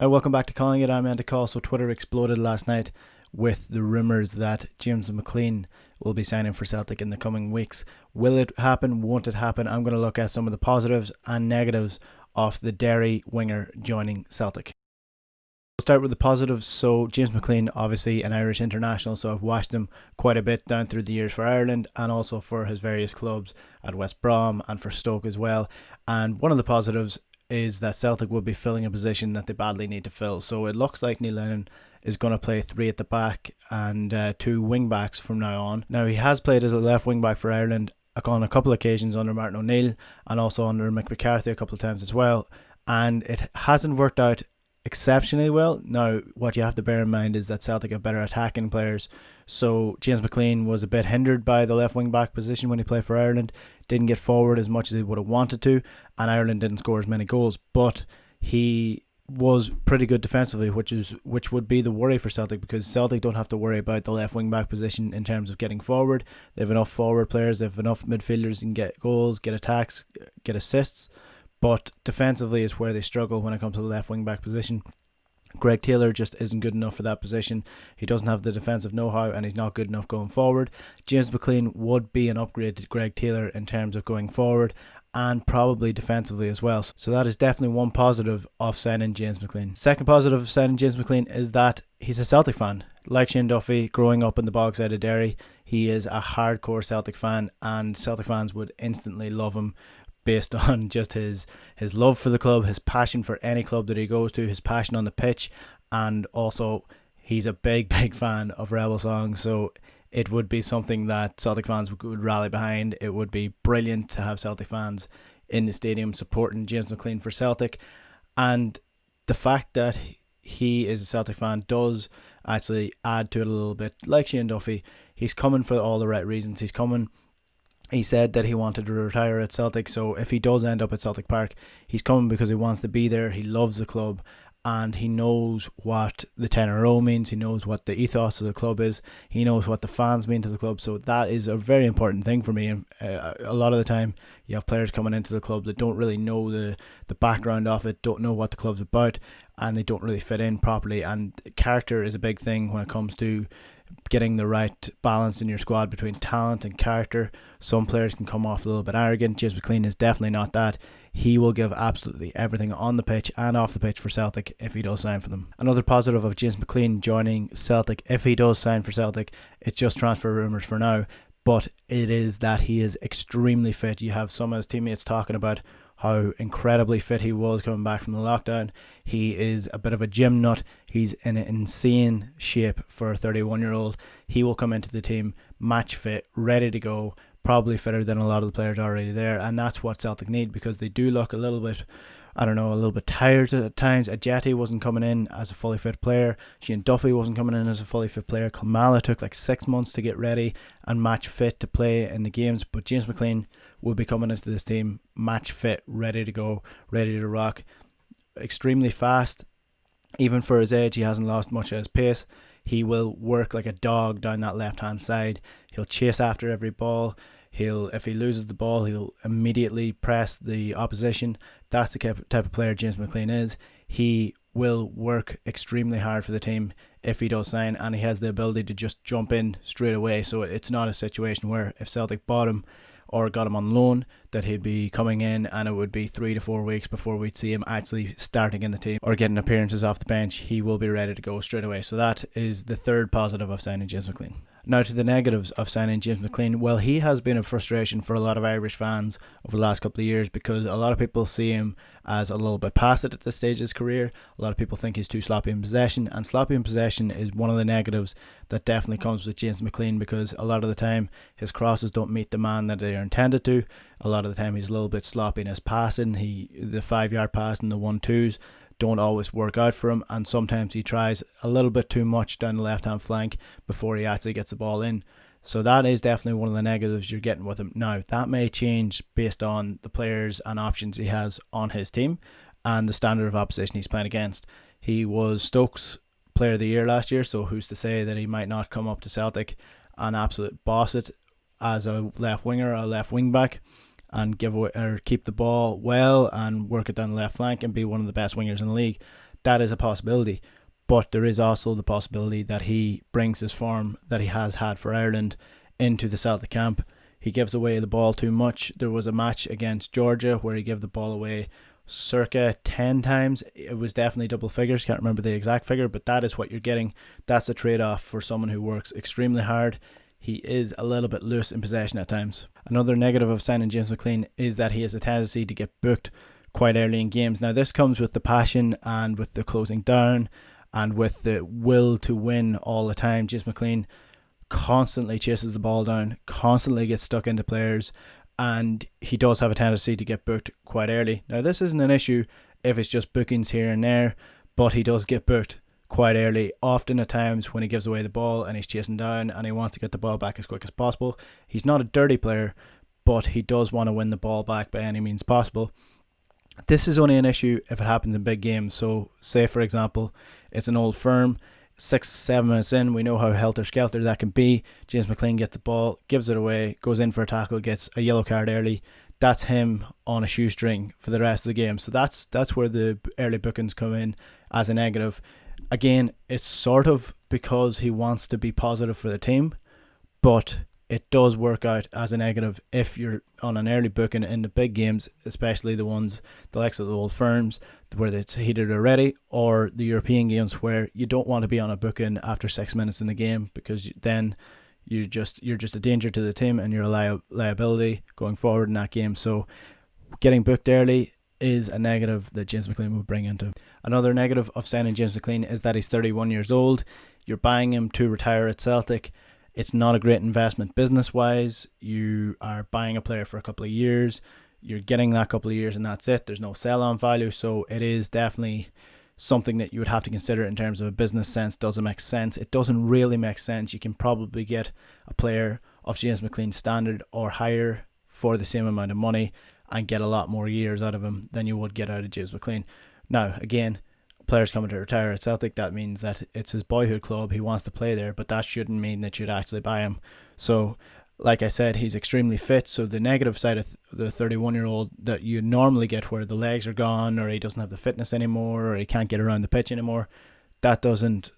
Welcome back to Calling It. I'm Andy Call. So Twitter exploded last night with the rumours that James McClean will be signing for Celtic in the coming weeks. Will it happen? Won't it happen? I'm going to look at some of the positives and negatives of the Derry winger joining Celtic. We'll start with the positives. So James McClean, obviously an Irish international, so I've watched him quite a bit down through the years for Ireland and also for his various clubs at West Brom and for Stoke as well. And one of the positives is that Celtic will be filling a position that they badly need to fill. So it looks like Neil Lennon is going to play three at the back and two wing backs from now on. Now, he has played as a left wing back for Ireland on a couple of occasions under Martin O'Neill and also under Mick McCarthy a couple of times as well, and it hasn't worked out exceptionally well. Now, what you have to bear in mind is that Celtic have better attacking players, so James McClean was a bit hindered by the left wing back position when he played for Ireland, didn't get forward as much as he would have wanted to, and Ireland didn't score as many goals, but he was pretty good defensively, which would be the worry for Celtic, because Celtic don't have to worry about the left wing back position in terms of getting forward. They have enough forward players, they have enough midfielders who can get goals, get attacks, get assists, but defensively is where they struggle when it comes to the left wing back position. Greg Taylor just isn't good enough for that position. He doesn't have the defensive know-how and he's not good enough going forward. James McClean would be an upgrade to Greg Taylor in terms of going forward and probably defensively as well. So that is definitely one positive of signing James McClean. Second positive of signing James McClean is that he's a Celtic fan. Like Shane Duffy, growing up in the Bogside of Derry, he is a hardcore Celtic fan and Celtic fans would instantly love him based on just his love for the club, his passion for any club that he goes to, his passion on the pitch, and also he's a big fan of Rebel songs, so it would be something that Celtic fans would rally behind. It would be brilliant to have Celtic fans in the stadium supporting James McClean for Celtic, and the fact that he is a Celtic fan does actually add to it a little bit. Like Shane Duffy, he's coming for all the right reasons. He said that he wanted to retire at Celtic, so if he does end up at Celtic Park, he's coming because he wants to be there, he loves the club, and he knows what the 10-0 means, he knows what the ethos of the club is, he knows what the fans mean to the club, so that is a very important thing for me. And a lot of the time, you have players coming into the club that don't really know the background of it, don't know what the club's about, and they don't really fit in properly, and character is a big thing when it comes to getting the right balance in your squad between talent and character. Some players can come off a little bit arrogant. James McClean is definitely not that. He will give absolutely everything on the pitch and off the pitch for Celtic if he does sign for them. Another positive of James McClean joining Celtic, if he does sign for Celtic, it's just transfer rumours for now, but it is that he is extremely fit. You have some of his teammates talking about how incredibly fit he was coming back from the lockdown. He is a bit of a gym nut. He's in an insane shape for a 31-year-old. He will come into the team match fit, ready to go, probably fitter than a lot of the players already there, and that's what Celtic need, because they do look a little bit tired at times. Ajeti wasn't coming in as a fully fit player. Shane Duffy wasn't coming in as a fully fit player. Kalmala took like 6 months to get ready and match fit to play in the games, but James McClean will be coming into this team match fit, ready to go, ready to rock. Extremely fast. Even for his age, he hasn't lost much of his pace. He will work like a dog down that left-hand side. He'll chase after every ball. If he loses the ball, he'll immediately press the opposition. That's the type of player James McClean is. He will work extremely hard for the team if he does sign, and he has the ability to just jump in straight away. So it's not a situation where if Celtic bought him or got him on loan, that he'd be coming in and it would be 3 to 4 weeks before we'd see him actually starting in the team or getting appearances off the bench. He will be ready to go straight away. So that is the third positive of signing James McClean. Now to the negatives of signing James McClean. Well, he has been a frustration for a lot of Irish fans over the last couple of years, because a lot of people see him as a little bit past it at this stage of his career. A lot of people think he's too sloppy in possession, and sloppy in possession is one of the negatives that definitely comes with James McClean, because a lot of the time his crosses don't meet the man that they are intended to. A lot of the time he's a little bit sloppy in his passing. The 5-yard pass and the 1-2s don't always work out for him, and sometimes he tries a little bit too much down the left hand flank before he actually gets the ball in. So that is definitely one of the negatives you're getting with him. Now, that may change based on the players and options he has on his team and the standard of opposition he's playing against. He was Stoke's Player of the Year last year, so who's to say that he might not come up to Celtic and absolute boss it as a left winger or a left wing back, and give away or keep the ball well and work it down the left flank and be one of the best wingers in the league. that is a possibility. But there is also the possibility that he brings his form that he has had for Ireland into the Celtic camp. He gives away the ball too much. There was a match against Georgia where he gave the ball away circa 10 times. It was definitely double figures, can't remember the exact figure, but that is what you're getting. That's a trade-off for someone who works extremely hard. He is a little bit loose in possession at times. Another negative of signing James McClean is that he has a tendency to get booked quite early in games. Now this comes with the passion and with the closing down and with the will to win all the time. James McClean constantly chases the ball down, constantly gets stuck into players, and he does have a tendency to get booked quite early. Now this isn't an issue if it's just bookings here and there, but he does get booked quite early, often at times when he gives away the ball and he's chasing down and he wants to get the ball back as quick as possible. He's not a dirty player, but he does want to win the ball back by any means possible. This is only an issue if it happens in big games. So say for example it's an Old Firm, 6-7 minutes in, we know how helter-skelter that can be. James McClean gets the ball, gives it away, goes in for a tackle, gets a yellow card early. That's him on a shoestring for the rest of the game. So that's where the early bookings come in as a negative. Again, it's sort of because he wants to be positive for the team, but it does work out as a negative if you're on an early booking in the big games, especially the ones, the likes of the Old Firms, where it's heated already, or the European games where you don't want to be on a booking after 6 minutes in the game, because then you're just a danger to the team and you're a liability going forward in that game. So getting booked early is a negative that James McClean would bring into. Another negative of signing James McClean is that he's 31 years old. You're buying him to retire at Celtic. It's not a great investment business-wise. You are buying a player for a couple of years. You're getting that couple of years and that's it. There's no sell-on value, so it is definitely something that you would have to consider in terms of a business sense. Does it make sense? It doesn't really make sense. You can probably get a player of James McClean's standard or higher for the same amount of money and get a lot more years out of him than you would get out of James McClean. Now, again, players coming to retire at Celtic, that means that it's his boyhood club, he wants to play there, but that shouldn't mean that you'd actually buy him. So like I said, he's extremely fit, so the negative side of the 31-year-old that you normally get, where the legs are gone or he doesn't have the fitness anymore or he can't get around the pitch anymore, that doesn't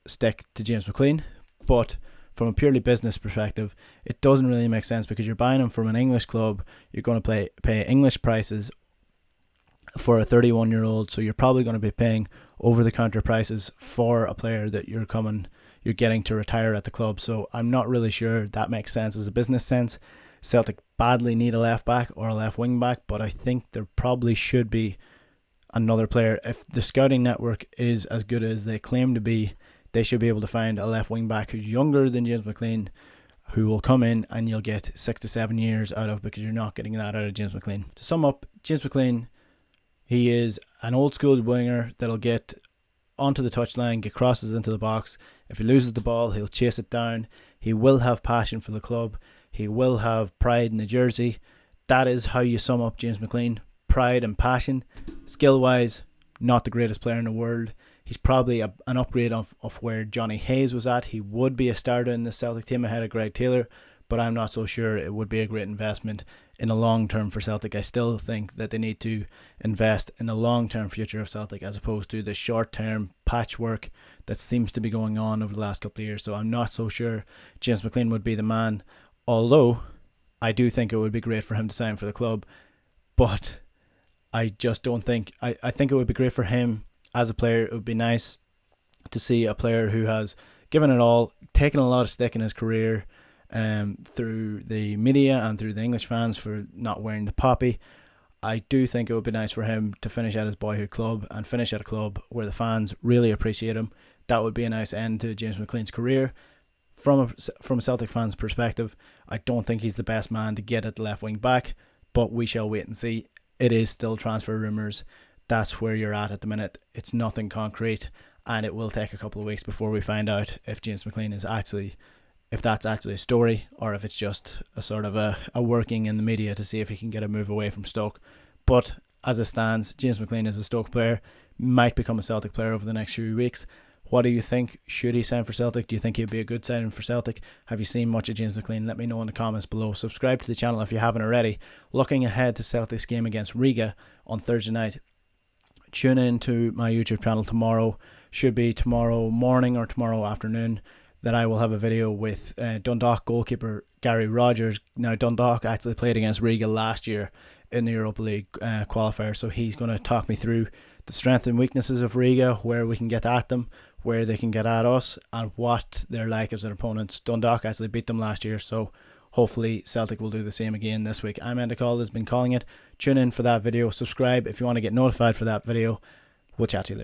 stick to James McClean. But from a purely business perspective, it doesn't really make sense, because you're buying him from an English club, you're going to pay English prices for a 31-year-old, so you're probably going to be paying over-the-counter prices for a player that you're getting to retire at the club. So I'm not really sure that makes sense as a business sense. Celtic badly need a left back or a left wing back, but I think there probably should be another player. If the scouting network is as good as they claim to be, they should be able to find a left wing back who's younger than James McClean, who will come in and you'll get 6 to 7 years out of, because you're not getting that out of James McClean. To sum up, James McClean, he is an old school winger that'll get onto the touchline, get crosses into the box. If he loses the ball, he'll chase it down. He will have passion for the club. He will have pride in the jersey. That is how you sum up James McClean. Pride and passion. Skill wise, not the greatest player in the world. He's probably an upgrade of where Johnny Hayes was at. He would be a starter in the Celtic team ahead of Greg Taylor, but I'm not so sure it would be a great investment in the long term for Celtic. I still think that they need to invest in the long term future of Celtic as opposed to the short term patchwork that seems to be going on over the last couple of years. So I'm not so sure James McClean would be the man, although I do think it would be great for him to sign for the club. But I just don't think, I think it would be great for him as a player. It would be nice to see a player who has given it all, taken a lot of stick in his career, through the media and through the English fans for not wearing the poppy. I do think it would be nice for him to finish at his boyhood club and finish at a club where the fans really appreciate him. That would be a nice end to James McClean's career. From a Celtic fan's perspective, I don't think he's the best man to get at the left wing back, but we shall wait and see. It is still transfer rumours. That's where you're at the minute. It's nothing concrete, and it will take a couple of weeks before we find out if James McClean is actually, if that's actually a story, or if it's just a sort of a working in the media to see if he can get a move away from Stoke. But as it stands, James McClean is a Stoke player, might become a Celtic player over the next few weeks. What do you think? Should he sign for Celtic? Do you think he'd be a good signing for Celtic? Have you seen much of James McClean? Let me know in the comments below. Subscribe to the channel if you haven't already. Looking ahead to Celtic's game against Riga on Thursday night, tune in to my YouTube channel tomorrow. Should be tomorrow morning or tomorrow afternoon that I will have a video with Dundalk goalkeeper Gary Rogers. Now, Dundalk actually played against Riga last year in the Europa League qualifier, so he's going to talk me through the strengths and weaknesses of Riga, where we can get at them, where they can get at us, and what they're like as their opponents. Dundalk actually beat them last year, so hopefully Celtic will do the same again this week. I'm Andy Call, has been calling it. Tune in for that video. Subscribe if you want to get notified for that video. We'll chat to you later.